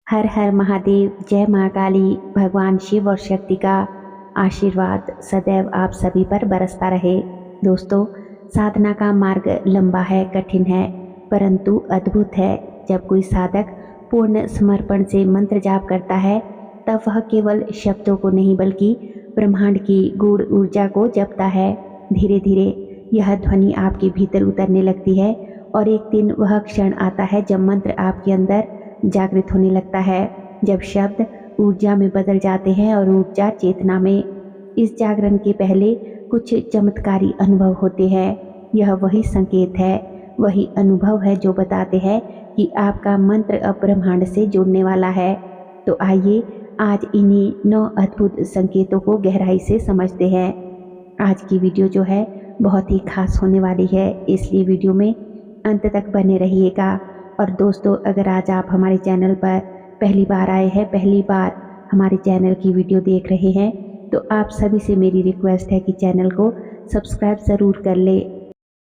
हर हर महादेव, जय माँ काली। भगवान शिव और शक्ति का आशीर्वाद सदैव आप सभी पर बरसता रहे। दोस्तों, साधना का मार्ग लंबा है, कठिन है, परंतु अद्भुत है। जब कोई साधक पूर्ण समर्पण से मंत्र जाप करता है, तब वह केवल शब्दों को नहीं बल्कि ब्रह्मांड की गूढ़ ऊर्जा को जपता है। धीरे धीरे यह ध्वनि आपके भीतर उतरने लगती है और एक दिन वह क्षण आता है जब मंत्र आपके अंदर जागृत होने लगता है, जब शब्द ऊर्जा में बदल जाते हैं और ऊर्जा चेतना में। इस जागरण के पहले कुछ चमत्कारी अनुभव होते हैं। यह वही संकेत है, वही अनुभव है जो बताते हैं कि आपका मंत्र अब ब्रह्मांड से जुड़ने वाला है। तो आइए आज इन्हीं 9 अद्भुत संकेतों को गहराई से समझते हैं। आज की वीडियो जो है बहुत ही खास होने वाली है, इसलिए वीडियो में अंत तक बने रहिएगा। और दोस्तों, अगर आज आप हमारे चैनल पर पहली बार आए हैं, पहली बार हमारे चैनल की वीडियो देख रहे हैं, तो आप सभी से मेरी रिक्वेस्ट है कि चैनल को सब्सक्राइब ज़रूर कर ले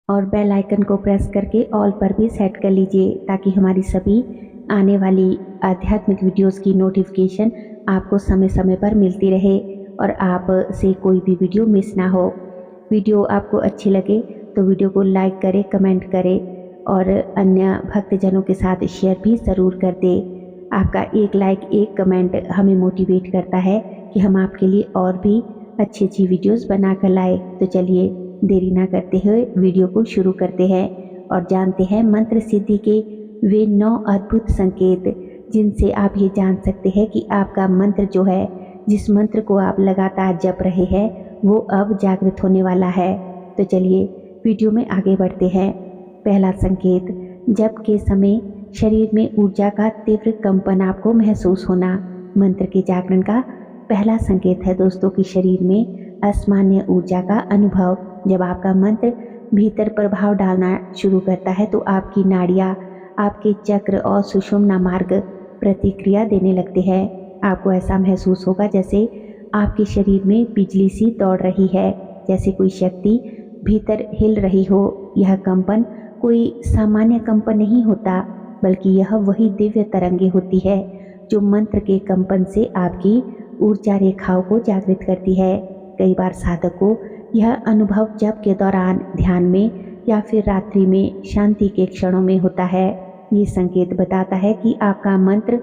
और बेल आइकन को प्रेस करके ऑल पर भी सेट कर लीजिए, ताकि हमारी सभी आने वाली आध्यात्मिक वीडियोस की नोटिफिकेशन आपको समय समय पर मिलती रहे और आप से कोई भी वीडियो मिस ना हो। वीडियो आपको अच्छी लगे तो वीडियो को लाइक करें, कमेंट करें और अन्य भक्तजनों के साथ शेयर भी ज़रूर कर दें। आपका एक लाइक, एक कमेंट हमें मोटिवेट करता है कि हम आपके लिए और भी अच्छी अच्छी वीडियोस बना कर लाए। तो चलिए देरी ना करते हुए वीडियो को शुरू करते हैं और जानते हैं मंत्र सिद्धि के वे 9 अद्भुत संकेत, जिनसे आप ये जान सकते हैं कि आपका मंत्र जो है, जिस मंत्र को आप लगातार जप रहे हैं, वो अब जागृत होने वाला है। तो चलिए वीडियो में आगे बढ़ते हैं। पहला संकेत, जप के समय शरीर में ऊर्जा का तीव्र कंपन आपको महसूस होना। मंत्र के जागरण का पहला संकेत है दोस्तों कि शरीर में असामान्य ऊर्जा का अनुभव। जब आपका मंत्र भीतर प्रभाव डालना शुरू करता है तो आपकी नाड़ियाँ, आपके चक्र और सुषुम्ना मार्ग प्रतिक्रिया देने लगते हैं। आपको ऐसा महसूस होगा जैसे आपके शरीर में बिजली सी दौड़ रही है, जैसे कोई शक्ति भीतर हिल रही हो। यह कंपन कोई सामान्य कंपन नहीं होता, बल्कि यह वही दिव्य तरंगे होती है जो मंत्र के कंपन से आपकी ऊर्जा रेखाओं को जागृत करती है। कई बार साधक को यह अनुभव जप के दौरान, ध्यान में या फिर रात्रि में शांति के क्षणों में होता है। ये संकेत बताता है कि आपका मंत्र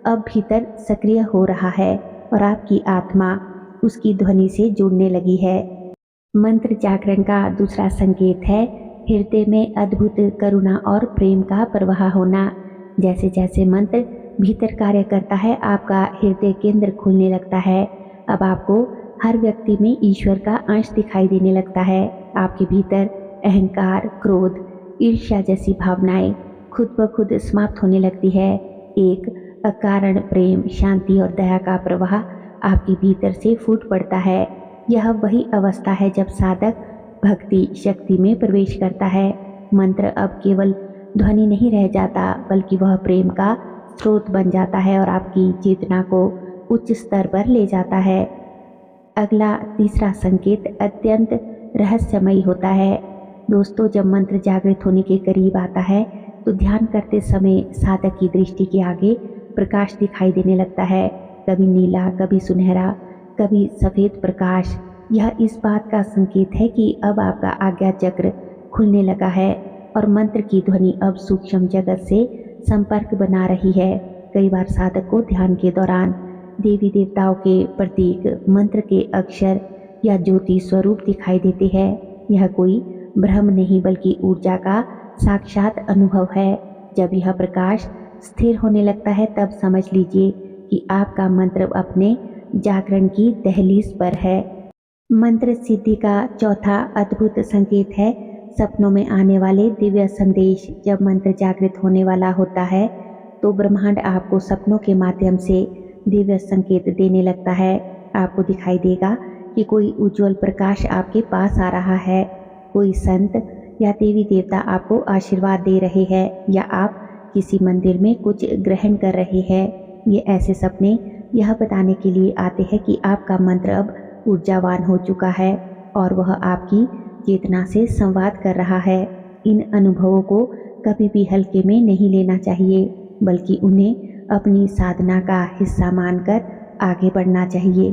अब भीतर सक्रिय हो रहा है और आपकी आत्मा उसकी ध्वनि से जुड़ने लगी है। मंत्र जागरण का दूसरा संकेत है हृदय में अद्भुत करुणा और प्रेम का प्रवाह होना। जैसे जैसे मंत्र भीतर कार्य करता है, आपका हृदय केंद्र खुलने लगता है। अब आपको हर व्यक्ति में ईश्वर का अंश दिखाई देने लगता है। आपके भीतर अहंकार, क्रोध, ईर्ष्या जैसी भावनाएं खुद ब खुद समाप्त होने लगती है। एक अकारण प्रेम, शांति और दया का प्रवाह आपके भीतर से फूट पड़ता है। यह वही अवस्था है जब साधक भक्ति शक्ति में प्रवेश करता है। मंत्र अब केवल ध्वनि नहीं रह जाता, बल्कि वह प्रेम का स्रोत बन जाता है और आपकी चेतना को उच्च स्तर पर ले जाता है। अगला तीसरा संकेत अत्यंत रहस्यमयी होता है। दोस्तों, जब मंत्र जागृत होने के करीब आता है तो ध्यान करते समय साधक की दृष्टि के आगे प्रकाश दिखाई देने लगता है। कभी नीला, कभी सुनहरा, कभी सफ़ेद प्रकाश। यह इस बात का संकेत है कि अब आपका आज्ञा चक्र खुलने लगा है और मंत्र की ध्वनि अब सूक्ष्म जगत से संपर्क बना रही है। कई बार साधक को ध्यान के दौरान देवी देवताओं के प्रतीक, मंत्र के अक्षर या ज्योति स्वरूप दिखाई देते हैं। यह कोई भ्रम नहीं बल्कि ऊर्जा का साक्षात अनुभव है। जब यह प्रकाश स्थिर होने लगता है तब समझ लीजिए कि आपका मंत्र अपने जागरण की दहलीज पर है। मंत्र सिद्धि का चौथा अद्भुत संकेत है सपनों में आने वाले दिव्य संदेश। जब मंत्र जागृत होने वाला होता है तो ब्रह्मांड आपको सपनों के माध्यम से दिव्य संकेत देने लगता है। आपको दिखाई देगा कि कोई उज्जवल प्रकाश आपके पास आ रहा है, कोई संत या देवी देवता आपको आशीर्वाद दे रहे हैं, या आप किसी मंदिर में कुछ ग्रहण कर रहे हैं। ये ऐसे सपने यह बताने के लिए आते हैं कि आपका मंत्र अब ऊर्जावान हो चुका है और वह आपकी चेतना से संवाद कर रहा है। इन अनुभवों को कभी भी हल्के में नहीं लेना चाहिए, बल्कि उन्हें अपनी साधना का हिस्सा मानकर आगे बढ़ना चाहिए।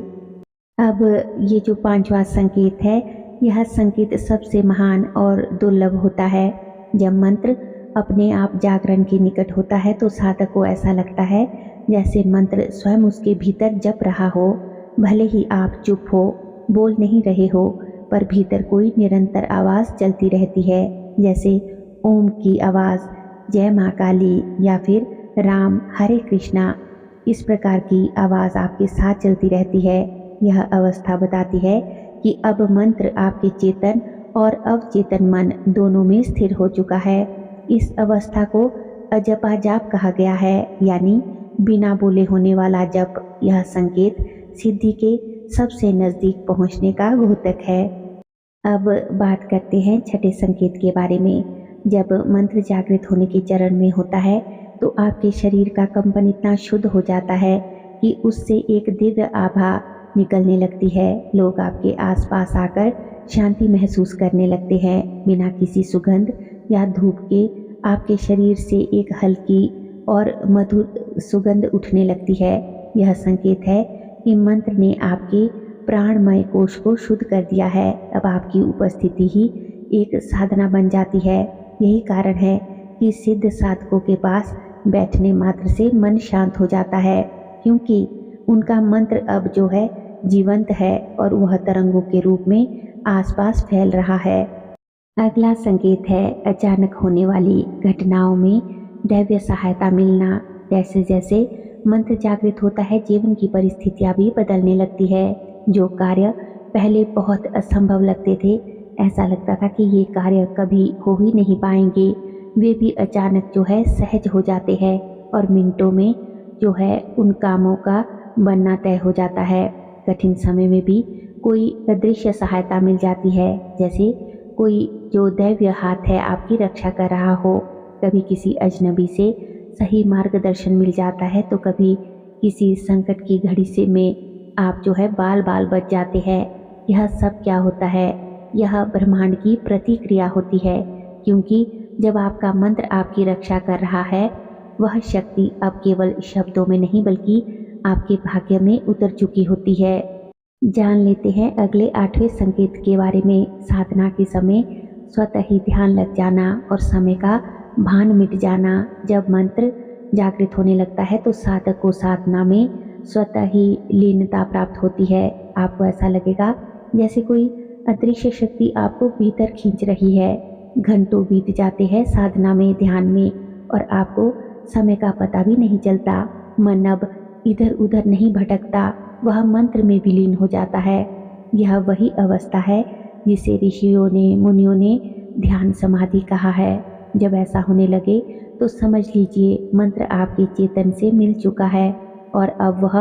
अब ये जो पांचवा संकेत है, यह संकेत सबसे महान और दुर्लभ होता है। जब मंत्र अपने आप जागरण के निकट होता है तो साधक को ऐसा लगता है जैसे मंत्र स्वयं उसके भीतर जप रहा हो। भले ही आप चुप हो, बोल नहीं रहे हो, पर भीतर कोई निरंतर आवाज़ चलती रहती है, जैसे ओम की आवाज़, जय माँ काली या फिर राम हरे कृष्णा। इस प्रकार की आवाज़ आपके साथ चलती रहती है। यह अवस्था बताती है कि अब मंत्र आपके चेतन और अवचेतन मन दोनों में स्थिर हो चुका है। इस अवस्था को अजपा जाप कहा गया है, यानी बिना बोले होने वाला जप। यह संकेत सिद्धि के सबसे नज़दीक पहुंचने का घोतक है। अब बात करते हैं छठे संकेत के बारे में। जब मंत्र जागृत होने के चरण में होता है तो आपके शरीर का कंपन इतना शुद्ध हो जाता है कि उससे एक दिव्य आभा निकलने लगती है। लोग आपके आसपास आकर शांति महसूस करने लगते हैं। बिना किसी सुगंध या धूप के आपके शरीर से एक हल्की और मधुर सुगंध उठने लगती है। यह संकेत है कि मंत्र ने आपके प्राणमय कोश को शुद्ध कर दिया है। अब आपकी उपस्थिति ही एक साधना बन जाती है। यही कारण है कि सिद्ध साधकों के पास बैठने मात्र से मन शांत हो जाता है, क्योंकि उनका मंत्र अब जो है जीवंत है और वह तरंगों के रूप में आसपास फैल रहा है। अगला संकेत है अचानक होने वाली घटनाओं में दैवीय सहायता मिलना। जैसे जैसे मंत्र जागृत होता है, जीवन की परिस्थितियां भी बदलने लगती है। जो कार्य पहले बहुत असंभव लगते थे, ऐसा लगता था कि ये कार्य कभी हो ही नहीं पाएंगे, वे भी अचानक जो है सहज हो जाते हैं और मिनटों में जो है उन कामों का बनना तय हो जाता है। कठिन समय में भी कोई अदृश्य सहायता मिल जाती है, जैसे कोई जो दैवीय हाथ है आपकी रक्षा कर रहा हो। कभी किसी अजनबी से सही मार्गदर्शन मिल जाता है तो कभी किसी संकट की घड़ी से में आप जो है बाल बाल बच जाते हैं। यह सब क्या होता है? यह ब्रह्मांड की प्रतिक्रिया होती है, क्योंकि जब आपका मंत्र आपकी रक्षा कर रहा है, वह शक्ति अब केवल शब्दों में नहीं बल्कि आपके भाग्य में उतर चुकी होती है। जान लेते हैं अगले 8वें संकेत के बारे में। साधना के समय स्वतः ही ध्यान लग जाना और समय का भान मिट जाना। जब मंत्र जागृत होने लगता है तो साधक को साधना में स्वतः ही लीनता प्राप्त होती है। आपको ऐसा लगेगा जैसे कोई अदृश्य शक्ति आपको भीतर खींच रही है। घंटों बीत जाते हैं साधना में, ध्यान में, और आपको समय का पता भी नहीं चलता। मन अब इधर उधर नहीं भटकता, वह मंत्र में विलीन हो जाता है। यह वही अवस्था है जिसे ऋषियों ने, मुनियों ने ध्यान समाधि कहा है। जब ऐसा होने लगे तो समझ लीजिए मंत्र आपके चेतन से मिल चुका है और अब वह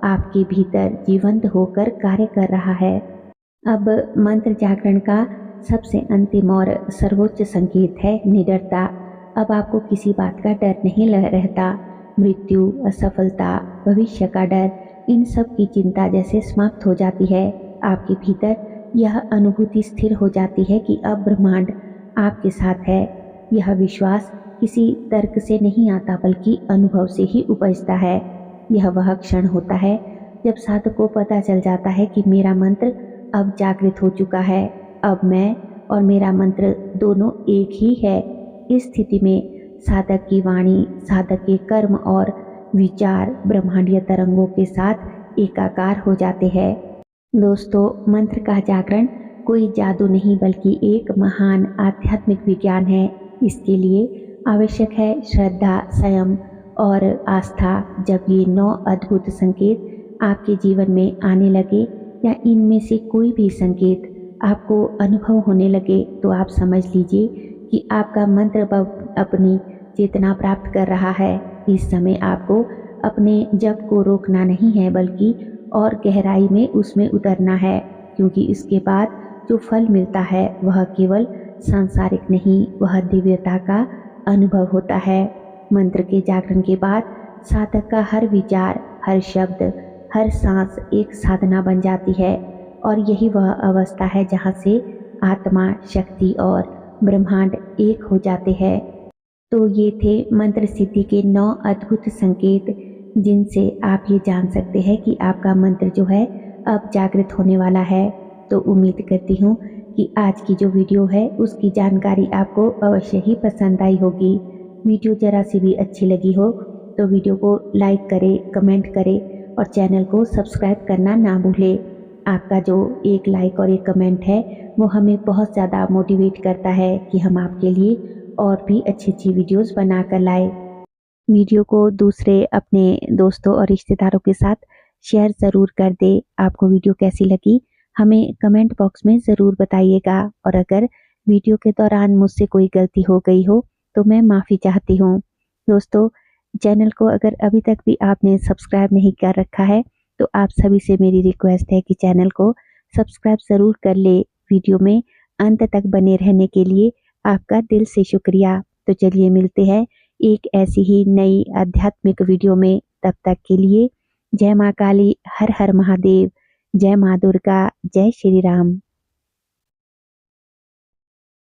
आपके भीतर जीवंत होकर कार्य कर रहा है। अब मंत्र जागरण का सबसे अंतिम और सर्वोच्च संकेत है निडरता। अब आपको किसी बात का डर नहीं रहता। मृत्यु, असफलता, भविष्य का डर, इन सब की चिंता जैसे समाप्त हो जाती है। आपके भीतर यह अनुभूति स्थिर हो जाती है कि अब ब्रह्मांड आपके साथ है। यह विश्वास किसी तर्क से नहीं आता बल्कि अनुभव से ही उपजता है। यह वह क्षण होता है जब साधक को पता चल जाता है कि मेरा मंत्र अब जागृत हो चुका है, अब मैं और मेरा मंत्र दोनों एक ही है। इस स्थिति में साधक की वाणी, साधक के कर्म और विचार ब्रह्मांडीय तरंगों के साथ एकाकार हो जाते हैं। दोस्तों, मंत्र का जागरण कोई जादू नहीं बल्कि एक महान आध्यात्मिक विज्ञान है। इसके लिए आवश्यक है श्रद्धा, संयम और आस्था। जब ये 9 अद्भुत संकेत आपके जीवन में आने लगे या इनमें से कोई भी संकेत आपको अनुभव होने लगे तो आप समझ लीजिए कि आपका मंत्र अपनी चेतना प्राप्त कर रहा है। इस समय आपको अपने जप को रोकना नहीं है बल्कि और गहराई में उसमें उतरना है, क्योंकि इसके बाद जो फल मिलता है वह केवल सांसारिक नहीं, वह दिव्यता का अनुभव होता है। मंत्र के जागरण के बाद साधक का हर विचार, हर शब्द, हर सांस एक साधना बन जाती है और यही वह अवस्था है जहाँ से आत्मा, शक्ति और ब्रह्मांड एक हो जाते हैं। तो ये थे मंत्र सिद्धि के 9 अद्भुत संकेत, जिनसे आप ये जान सकते हैं कि आपका मंत्र जो है अब जागृत होने वाला है। तो उम्मीद करती हूँ कि आज की जो वीडियो है उसकी जानकारी आपको अवश्य ही पसंद आई होगी। वीडियो जरा सी भी अच्छी लगी हो तो वीडियो को लाइक करें, कमेंट करें और चैनल को सब्सक्राइब करना ना भूलें। आपका जो एक लाइक और एक कमेंट है वो हमें बहुत ज़्यादा मोटिवेट करता है कि हम आपके लिए और भी अच्छी-अच्छी वीडियोस बनाकर लाए। वीडियो को दूसरे अपने दोस्तों और रिश्तेदारों के साथ शेयर ज़रूर कर दें। आपको वीडियो कैसी लगी हमें कमेंट बॉक्स में ज़रूर बताइएगा, और अगर वीडियो के दौरान मुझसे कोई गलती हो गई हो तो मैं माफ़ी चाहती हूँ। दोस्तों, चैनल को अगर अभी तक भी आपने सब्सक्राइब नहीं कर रखा है तो आप सभी से मेरी रिक्वेस्ट है कि चैनल को सब्सक्राइब ज़रूर कर ले। वीडियो में अंत तक बने रहने के लिए आपका दिल से शुक्रिया। तो चलिए मिलते हैं एक ऐसी ही नई आध्यात्मिक वीडियो में। तब तक के लिए जय माँ काली, हर हर महादेव, जय माँ दुर्गा, जय श्री राम।